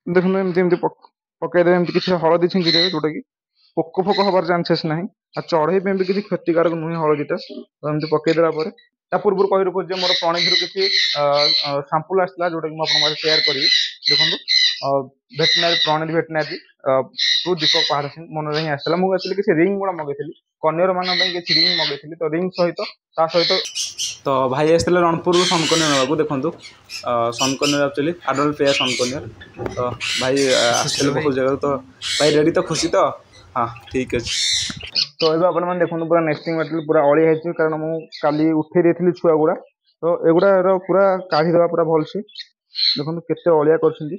ଦେଖନ୍ତୁ ଏମିତି ଏମିତି ପକେଇଦେବେ, ଏମିତି କିଛି ହଳଦୀ ଛିଞ୍ଚିଦେବେ ଯୋଉଟା କି ପୋକ ଫୋକ ହବାର ଚାନ୍ସେସ୍ ନାହିଁ। ଆଉ ଚଢ଼େଇ ପାଇଁ ବି କିଛି କ୍ଷତିକାରକ ନୁହେଁ ହଳଦୀଟା। ତ ଏମିତି ପକେଇଦେଲା ପରେ ତା ପୂର୍ବରୁ କହି ରଖୁଛି ଯେ ମୋର ପ୍ରଣିଧିରୁ କିଛି ସାମ୍ପୁଲ୍ ଆସିଥିଲା ଯୋଉଟା କି ମୁଁ ଆପଣଙ୍କ ପାଖରେ ସେୟାର କରିବି। ଦେଖନ୍ତୁ ଭେଟନାରୀ ପ୍ରଣିଧି ଭେଟନାରୀ ଟୁ ଦୀପକ ପାହାର ସିଂ ମନରେ ହିଁ ଆସିଥିଲା। ମୁଁ ଆକ୍ଚୁଆଲି କିଛି ରିଙ୍ଗ ଗୁଡ଼ା ମଗେଇଥିଲି, କନ୍ୟର ମାନଙ୍କ ପାଇଁ କିଛି ରିଙ୍ଗ ମଗେଇଥିଲି। ତ ରିଙ୍ଗ ସହିତ ତା ସହିତ ତ ଭାଇ ଆସିଥିଲେ ରଣପୁରରୁ ସନକନ୍ୟା ନେବାକୁ। ଦେଖନ୍ତୁ ସନକନ୍ୟାର ଆକ୍ଚୁଆଲି ଆଡଲ୍ଟ ପେୟାର ସନକନ୍ୟାର। ତ ଭାଇ ଆସିଥିଲେ ବହୁତ ଜାଗାରୁ। ତ ଭାଇ ରେଡ଼ି ତ, ଖୁସି ତ? ହଁ ଠିକ୍ ଅଛି। ତ ଏବେ ଆପଣମାନେ ଦେଖନ୍ତୁ ପୁରା ନେଷ୍ଟିଂ ମେଟେରିଆଲ ପୁରା ଅଳିଆ ହେଇଛି, କାରଣ ମୁଁ କାଲି ଉଠେଇ ଦେଇଥିଲି ଛୁଆ ଗୁଡ଼ା। ତ ଏଗୁଡ଼ାର ପୁରା କାଢ଼ିଦେବା ପୁରା ଭଲସେ। ଦେଖନ୍ତୁ କେତେ ଅଳିଆ କରିଛନ୍ତି।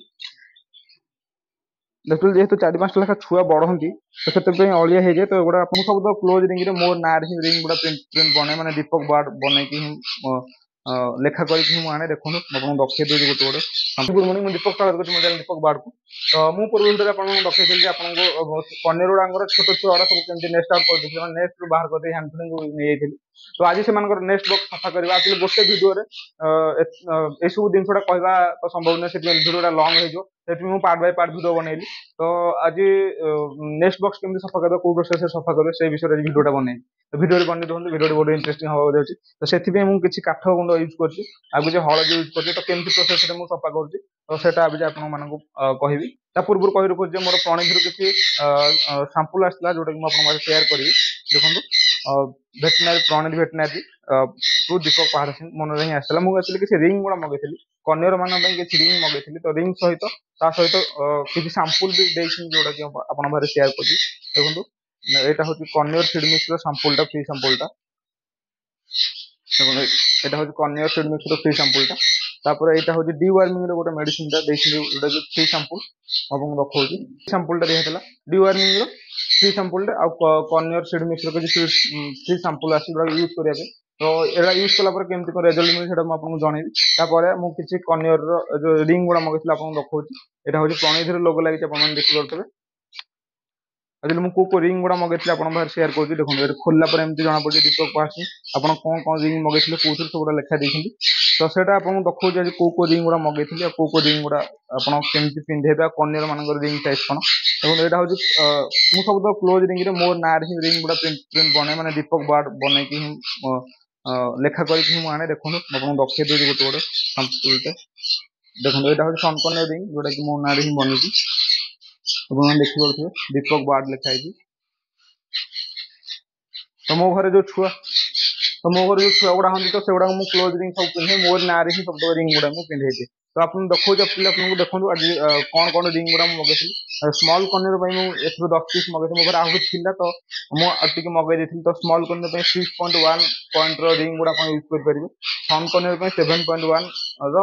ଦେଖନ୍ତୁ ଯେହେତୁ 4-5ଟା ଲେଖା ଛୁଆ ବଢ଼ନ୍ତି ତ ସେଥିପାଇଁ ଅଳିଆ ହେଇଯାଏ। ତ ଏଗୁଡ଼ା ଆପଣ ସବୁ ତ କ୍ଲୋଜ୍ ରିଙ୍ଗରେ ମୋ ନାଁରେ ହିଁ ରିଙ୍ଗ ଗୁଡ଼ା ପ୍ରିଣ୍ଟ ବନାଏ, ମାନେ ଦୀପକ ବାର୍ଡ଼ ବନେଇକି ହିଁ ଲେଖା କରିକି ହିଁ ମୁଁ ଆଣେ। ଦେଖନ୍ତୁ ମୁଁ ଆପଣଙ୍କୁ ଦେଖେଇ ଦେଉଛି ଗୋଟେ ଗୋଟେ। ଗୁଡ୍ ମର୍ଣ୍ଣିଂ, ମୁଁ ଦୀପକ ସ୍ୱାଗତ କରୁଛି ମୋ ଚ୍ୟାନେଲ ଦୀପକ ବାର୍ଡ଼କୁ। ତ ମୁଁ ପୂର୍ବ ଭିତରେ ଆପଣଙ୍କୁ ଦେଖେଇଥିଲି ଯେ ଆପଣଙ୍କୁ କନ୍ୟର ଗୁଡ଼ାଙ୍କର ଛୋଟ ଛୁଆ ଗୁଡ଼ା ସବୁ କେମିତି ନେଷ୍ଟ ଆଉଟ୍ କରିଦେଇଥିଲେ, ମାନେ ନେଷ୍ଟରୁ ବାହାର କରିଦେଇ ହ୍ୟାଣ୍ଡ ଫିଡିଙ୍ଗକୁ ନେଇଯାଇଥିଲି। ତ ଆଜି ସେମାନଙ୍କର ନେଷ୍ଟ ବକ୍ସ ସଫା କରିବା। ଆକ୍ଚୁଆଲି ଗୋଟେ ଭିଡ଼ିଓରେ ଏସବୁ ଜିନିଷଟା କହିବା ତ ସମ୍ଭବ ନୁହେଁ, ସେଥିପାଇଁ ଭିଡ଼ିଓଟା ଲଙ୍ଗ ହେଇଯିବ। ସେଥିପାଇଁ ମୁଁ ପାର୍ଟ ବାଇ ପାର୍ଟ ଭିଡ଼ିଓ ବନେଇଲି। ତ ଆଜି ନେକ୍ସଟ ବକ୍ସ କେମିତି ସଫା କରିବେ, କୋଉ ପ୍ରୋସେସରେ ସଫା କରିବେ ସେଇ ବିଷୟରେ ଆଜି ଭିଡ଼ିଓଟା ବନେଇବି। ତ ଭିଡ଼ିଓରେ ବନେଇ ଦେଖନ୍ତୁ, ଭିଡ଼ିଓଟି ବହୁତ ଇଣ୍ଟରେଷ୍ଟିଂ ହବାକୁ ଯାଉଛି। ତ ସେଥିପାଇଁ ମୁଁ କିଛି କାଠ ଗୁଣ୍ଡ ୟୁଜ୍ କରୁଛି, ଆଉ କିଛି ହଳଦୀ ୟୁଜ୍ କରୁଛି। ତ କେମିତି ପ୍ରୋସେସରେ ମୁଁ ସଫା କରୁଛି ତ ସେଟା ଆଜି ଆପଣମାନଙ୍କୁ କହିବି। ତା ପୂର୍ବରୁ କହି ରଖୁଛି ଯେ ମୋର ପ୍ରଣିଧିରୁ କିଛି ସାମ୍ପୁଲ ଆସିଥିଲା ଯୋଉଟା କି ମୁଁ ଆପଣଙ୍କ ପାଖରେ ସେୟାର କରିବି। ଦେଖନ୍ତୁ ଭେଟନାରୀ ପ୍ରଣିଧି ଭେଟନାରୀ ଟୁ ଦୀପକ ପାହାର ସିଂ ମନରେ ହିଁ ଆସିଥିଲା। ମୁଁ ଆକ୍ଚୁଆଲି କିଛି ରିଙ୍ଗ ଗୁଡ଼ା ମଗେଇଥିଲି, କନ୍ୟର ମାନଙ୍କ ପାଇଁ କିଛି ରିଙ୍ଗ ମଗେଇଥିଲି। ତ ରିଙ୍ଗ ସହିତ ତା ସହିତ କିଛି ସାମ୍ପୁଲ ବି ଦେଇଛି ଯୋଉଟା କି ଆପଣଙ୍କ ପାଖରେ ସେୟାର କରିବି। ଦେଖନ୍ତୁ ଏଇଟା ହଉଛି କନ୍ୟର ସିଡ୍ ମିକ୍ସର ସାମ୍ପୁଲଟା, ଫ୍ରି ସାମ୍ପୁଲଟା। ଦେଖନ୍ତୁ ଏଇଟା ହଉଛି କନ୍ୟର ସିଡ୍ ମିକ୍ସର ଫ୍ରି ସାମ୍ପୁଲଟା। ତାପରେ ଏଇଟା ହଉଛି ଡି ୱାର୍ମିଂର ଗୋଟେ ମେଡିସିନଟା ଦେଇଛନ୍ତି, ଯୋଉଟା କି ଫ୍ରି ସାମ୍ପୁଲ ଆପଣଙ୍କୁ ଦେଖଉଛି। ସାମ୍ପୁଲଟା ଦିଆହେଇଥିଲା ଡି ୱାର୍ମିଂର ଫ୍ରି ସାମ୍ପୁଲଟା, ଆଉ କନ୍ୟର ସିଡ୍ ମିକ୍ସର କିଛି ଫ୍ରି ସାମ୍ପୁଲ ଆସିଛି ଯୋଉଟା ୟୁଜ୍ କରିବା ପାଇଁ। ତ ଏଇଟା ୟୁଜ୍ କଲା ପରେ କେମିତି କଣ ରେଜଲ୍ଟ ମିଳେ ସେଇଟା ମୁଁ ଆପଣଙ୍କୁ ଜଣେଇବି। ତାପରେ ମୁଁ କିଛି କନ୍ୟର ଯୋଉ ରିଙ୍ଗ ଗୁଡ଼ା ମଗେଇଥିଲି ଆପଣଙ୍କୁ ଦେଖଉଛି। ଏଇଟା ହଉଛି ପ୍ରଣିଧିର ଲୋଗୋ ଲାଗିଛି, ଆପଣମାନେ ଦେଖିପାରୁଥିବେ। ଆକ୍ଚୁଆଲି ମୁଁ କୋଉ ରିଙ୍ଗ ଗୁଡ଼ା ମଗେଇଥିଲି ଆପଣଙ୍କ ପାଖରେ ସେୟାର କରୁଛି। ଦେଖନ୍ତୁ ଏଠି ଖୋଲିଲା ପରେ ଏମିତି ଜଣାପଡୁଛି ଦୀପକ ପାହାର ସିଂ ଆପଣ କଣ ରିଙ୍ଗ ମଗେଇଥିଲେ, କୋଉଥିରେ ସବୁଗୁଡ଼ା ଲେଖା ଦେଇଛନ୍ତି। ତ ସେଇଟା ଆପଣଙ୍କୁ ଦେଖଉଛି ଆଜି କୋଉ ରିଙ୍ଗ ଗୁଡ଼ା ମଗେଇଥିଲି, ଆଉ କୋଉ ରିଙ୍ଗ ଗୁଡ଼ା ଆପଣ କେମିତି ପିନ୍ଧେଇବେ, ଆଉ କନ୍ୟର ମାନଙ୍କର ରିଙ୍ଗ ସାଇଜ କଣ। ଏବଂ ଏଇଟା ହଉଛି ମୁଁ ସବୁ ତ କ୍ଲୋଜ ରିଙ୍ଗରେ ମୋ ନାଁରେ ହିଁ ରିଙ୍ଗ ଗୁଡ଼ା ପ୍ରିଣ୍ଟ ବନାଏ, ମାନେ ଦୀପକ ବାର୍ଡ଼ ବନେଇକି ହିଁ ଲେଖା କରିକି ହିଁ ମୁଁ ଆଣେ। ଦେଖନ୍ତୁ ମୁଁ ଆପଣଙ୍କୁ ଦେଖେଇ ଦେଉଛି ଗୋଟେ ଗୋଟେ ସାମ୍ପୁଲଟେ। ଦେଖନ୍ତୁ ଏଇଟା ହଉଛି ସନକନ୍ୟା ରିଙ୍ଗ ଯୋଉଟା କି ମୋ ନାଁରେ ହିଁ ବନେଇଛି, ଆପଣମାନେ ଦେଖିପାରୁଥିବେ ଦୀପକ ବାର୍ଡ଼ ଲେଖା ହେଇଛି। ତ ମୋ ଘରେ ଯୋଉ ଛୁଆ ଗୁଡ଼ା ହନ୍ତି ତ ସେଗୁଡ଼ାକ ମୁଁ କ୍ଲୋଜ ରିଙ୍ଗ ସବୁ ପିନ୍ଧେ, ମୋର ନାଁରେ ହିଁ ସବୁ ରିଙ୍ଗ ଗୁଡ଼ା ମୁଁ ପିନ୍ଧେଇଛି। ତ ଆପଣଙ୍କୁ ଦେଖଉଛି, ଆପଣଙ୍କୁ ଦେଖନ୍ତୁ ଆଜି କଣ ରିଙ୍ଗ ଗୁଡ଼ା ମୁଁ ମଗେଇଥିଲି। ସ୍ମଲ୍ କନ୍ୟର ପାଇଁ ମୁଁ ଏଥିରୁ 10 ପିସ୍ ମଗେଇଥିଲି। ମୋ ଘରେ ଆଉ କିଛି ଥିଲା ତ ମୁଁ ଆଉ ଟିକେ ମଗେଇ ଦେଇଥିଲି। ତ ସ୍ମଲ୍ କନ୍ୟର ପାଇଁ 6.1 ପଏଣ୍ଟର ରିଙ୍ଗ ଗୁଡ଼ା ଆପଣ ୟୁଜ୍ କରିପାରିବେ। ସନ୍ କନ୍ୟର ପାଇଁ 7.1 ର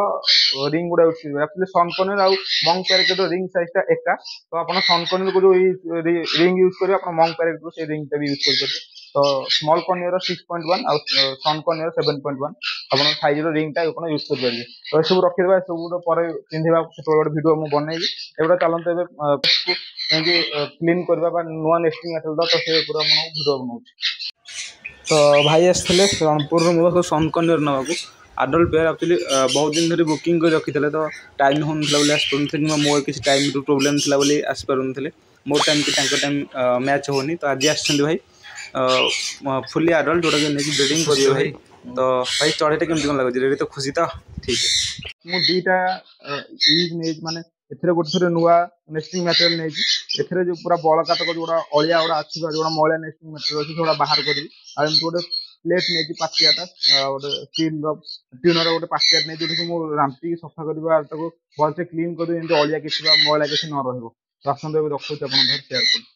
ରିଙ୍ଗ ଗୁଡ଼ା ୟୁଜ୍ କରିବେ। ଆକ୍ଚୁଆଲି ସନ୍ କନ୍ୟର ଆଉ ମଙ୍ଗ ପ୍ୟାରେଟର ରିଙ୍ଗ ସାଇଜଟା ଏକା। ତ ଆପଣ ସନ୍ କନ୍ୟରକୁ ଯୋଉ ରିଙ୍ଗ ୟୁଜ୍ କରିବେ, ଆପଣ ମଙ୍ଗ ପ୍ୟାରେଟରୁ ସେଇ ରିଙ୍ଗଟା ବି ୟୁଜ୍ କରିପାରିବେ। ତ ସ୍ମଲ୍ କନ୍ୟର 6.1 ଆଉ ସନ୍ କନ୍ୟର 7.1 ଆପଣ ସାଇଜର ରିଙ୍ଗଟା ଆପଣ ୟୁଜ୍ କରିପାରିବେ। ତ ଏସବୁ ରଖିଦେବା, ଏସବୁ ପରେ ପିନ୍ଧିବା ସେତେବେଳେ ଗୋଟେ ଭିଡ଼ିଓ ମୁଁ ବନେଇବି। ଏଗୁଡ଼ା ଚାଲନ୍ତୁ ଏବେ କେମିତି କ୍ଲିନ୍ କରିବା ବା ନୂଆ ନେଷ୍ଟିଂ ମେଥଡ଼, ତ ସେ ଉପରେ ଆପଣଙ୍କୁ ଭିଡ଼ିଓ ବନଉଛି। ତ ଭାଇ ଆସିଥିଲେ ରଣପୁରରୁ ମୋ ପାଖକୁ ସନକନ୍ୟାର ନେବାକୁ। ଆଡଲ୍ଟ ପେୟାର ଆକ୍ଚୁଆଲି ବହୁତ ଦିନ ଧରି ବୁକିଂ କରି ରଖିଥିଲେ, ତ ଟାଇମ୍ ହେଉନଥିଲା ବୋଲି ଆସିପାରୁନଥିଲେ, କିମ୍ବା ମୋର କିଛି ଟାଇମ୍ର ପ୍ରୋବ୍ଲେମ୍ ଥିଲା ବୋଲି ଆସିପାରୁନଥିଲେ। ମୋ ଟାଇମ୍ କି ତାଙ୍କ ଟାଇମ୍ ମ୍ୟାଚ୍ ହେଉନି। ତ ଆଜି ଆସିଛନ୍ତି ଭାଇ ଫୁଲି ଆଡଲ୍ଟ, ଯୋଉଟାକି ନେଇକି ବ୍ରିଡ଼ିଂ କରିବେ ଭାଇ। ତ ଭାଇ ଚଢ଼େଇଟା କେମିତି କ'ଣ ଲାଗୁଛି, ରେଡ଼ି ତ, ଖୁସି ତ? ଠିକ୍ ଅଛି। ମୁଁ ଦୁଇଟା ୟୁଜ୍ ନେଇଛି, ମାନେ ଏଥିରେ ଗୋଟେ ଥରେ ନୂଆ ନେଷ୍ଟିଂ ମ୍ୟାଟେରିଆଲ ନେଇଛି। ଏଥିରେ ଯୋଉ ପୁରା ବଳକା ତକ ଯୋଉଟା ଅଳିଆ ଗୁଡ଼ା ଅଛି, ଯୋଉଟା ମଇଳା ନେଷ୍ଟିଂ ମ୍ୟାଟେରିଆଲ ଅଛି, ସେଗୁଡ଼ା ବାହାର କରିବି। ଆଉ ଏମିତି ଗୋଟେ ପ୍ଲେଟ୍ ନେଇଛି ପାତିଆଟା, ଗୋଟେ ଟିଣର ଗୋଟେ ପାତିଆଟା ନେଇଛି, ଯୋଉଟାକି ମୁଁ ରାମ୍ପିକି ସଫା କରିବା, ତାକୁ ଭଲସେ କ୍ଲିନ୍ କରିବି, ଯେମିତି ଅଳିଆ କିଛି ବା ମଇଳା କିଛି ନ ରହିବ। ତ ଆସନ୍ତୁ ଏବେ ଦେଖଉଛି ଆପଣଙ୍କ ପାଖରେ ସେୟାର କରୁଛି।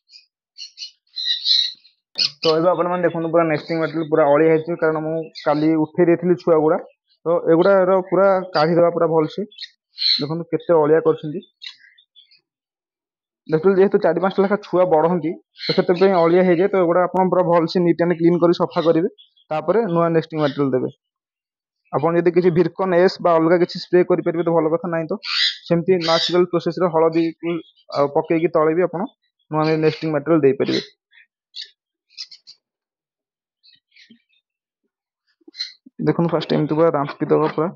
ତ ଏବେ ଆପଣମାନେ ଦେଖନ୍ତୁ ପୁରା ନେଷ୍ଟିଂ ମେଟେରିଆଲ ପୁରା ଅଳିଆ ହେଇଛି, କାରଣ ମୁଁ କାଲି ଉଠେଇ ଦେଇଥିଲି ଛୁଆ ଗୁଡ଼ା। ତ ଏଗୁଡ଼ାର ପୁରା କାଢ଼ିଦେବା ପୁରା ଭଲସେ। ଦେଖନ୍ତୁ କେତେ ଅଳିଆ କରିଛନ୍ତି। ଦେଖନ୍ତୁ ଯେହେତୁ 4-5ଟା ଲେଖା ଛୁଆ ବଢ଼ନ୍ତି ତ ସେଥିପାଇଁ ଅଳିଆ ହେଇଯାଏ। ତ ଏଗୁଡ଼ା ଆପଣ ପୁରା ଭଲସେ ନିଟ୍ ଆଣ୍ଡ କ୍ଲିନ୍ କରି ସଫା କରିବେ। ତାପରେ ନୂଆ ନେଷ୍ଟିଂ ମେଟେରିଆଲ ଦେବେ। ଆପଣ ଯଦି କିଛି ଭିର୍କନ୍ ଏସ୍ ବା ଅଲଗା କିଛି ସ୍ପ୍ରେ କରିପାରିବେ ତ ଭଲ କଥା, ନାହିଁ ତ ସେମିତି ନ୍ୟାଚୁରାଲ ପ୍ରୋସେସରେ ହଳଦୀ ପକେଇକି ତଳେ ବି ଆପଣ ନୂଆ ନେଷ୍ଟିଂ ମେଟେରିଆଲ ଦେଇପାରିବେ। ଦେଖନ୍ତୁ ଫାଷ୍ଟ ଏମିତି ପୁରା ରାମ୍ପି ଦେବା ପୁରା।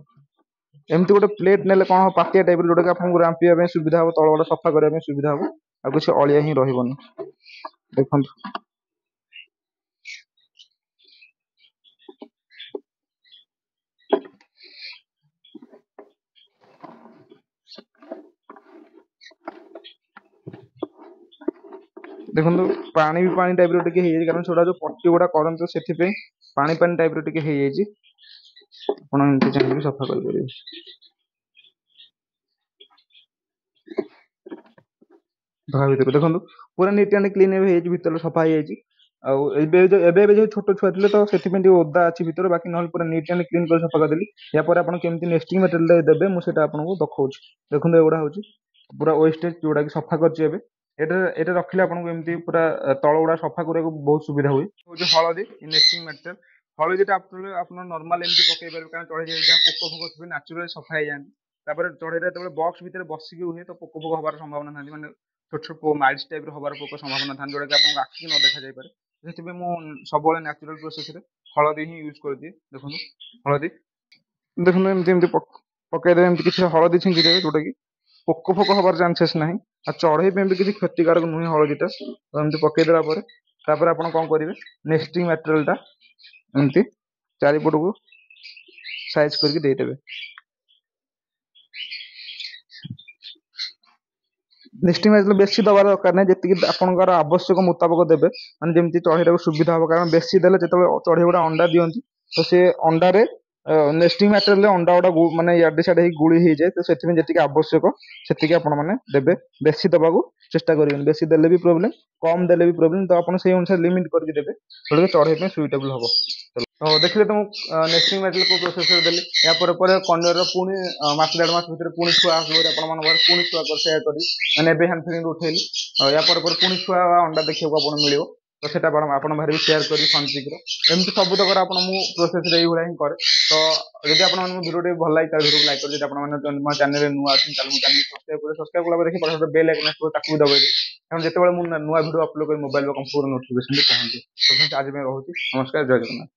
एमती गोटे प्लेट नेले कौन हम पातिया टाइप जोटा कि आपको रांपिया सुविधा हम तल गुड़ा सफा करने सुविधा हम आ किसी अलिया ही रही देखो। देखो पानी भी पानी टाइप टे कारण से जो पट्टी गुड़ा करते से पानी पानी टाइप टे चाहिए सफा कर धोआ भितर देखो पूरा नीट एंड क्लीन भर सफा हो छोट छुआ थे तो से ओदा अच्छी भर बाकी ना पूरा नीट एंड क्लीन कर सफा करदेली या केमती नेस्टिंग मटेरियल देवे मुझे आपको देखा देखो एगुड़ा हूँ पूरा वेस्टेज जोड़ा कि सफा कर रखिले आपको एमती पूरा तल गुड़ा सफा करने बहुत सुविधा हुए हूँ हलदी नेस्टिंग मटेरियल हलदीटा आप नर्माल एमती पकई पारे कारण चढ़े जहाँ पोक फोक थे नाचुराल सफा हो जाए चढ़े जो बक्स भितर बसिक हुए तो पोक फोक हबार संभावना था मैंने छोट छोट माइल्स टाइप हबार पोक संभावना था जोटा कि आपको आखिक न देखा जाए से मुझे सब न्याचुराल प्रोसेस हलदी ही यूज कर दिए देखो हलदी देखो एमती पकईदे एमती किसी हलदी छिंकीदेवे जोटा कि पोक फोक हबार चान्सेस ना आ चढ़े भी किसी क्षतिकारक नुहे हलदीटा तो एमती पकईदेला आप कौन करेंगे नेस्टिंग मटेरियल एमती चारिपट को साइज करके देदेवे नेस्टिंग मटेरियल बेसी दबार दरकार नहीं जी आपंकर आवश्यक मुताबक देवे मैंने जमी चढ़े सुविधा हम कारण बेसी देले जो चढ़े गुड़ा अंडा दिखती तो सी अंडारे नेस्टिंग मटेरियल अंडा गुड़ा मानने इे सियाडे गुड़ी हो जाए तो से आवश्यक से देवे बेसी दबाक चेष्टा करेंगे बेसी देले भी प्रोब्लेम कम देले भी प्रोब्लेम तो आप अनुसार लिमिट करके देवे जोटा चढ़े सुइटेबल हम तो देखिए तो नेस्टिंग मटेरियल को प्रोसेस देली या कंडर पुणी मास देढ़ मास भर पुणी छुआ पुणी छुआ कर मैंने हैंड फिलिंग उठेली या पुणी छुआ अंडा देखा आपको मिले तो सेटा आप भारी सेयार करी फन शीघ्र एमती सब तक आप प्रोसेस ये करे तो जब आप भिडियो भल लगे भिडियो को लाइक कर मो चैनल नुआ अच्छी सब्सक्राइब कला देखिए बेल आइकन भी दबाई कारण जिते मुझे नुआ भिडियो अपलोड कर मोबाइल कंप्यूटर नोटिफिकेशन भी पहुंचे तो आज रोचे नमस्कार जय जगन्नाथ।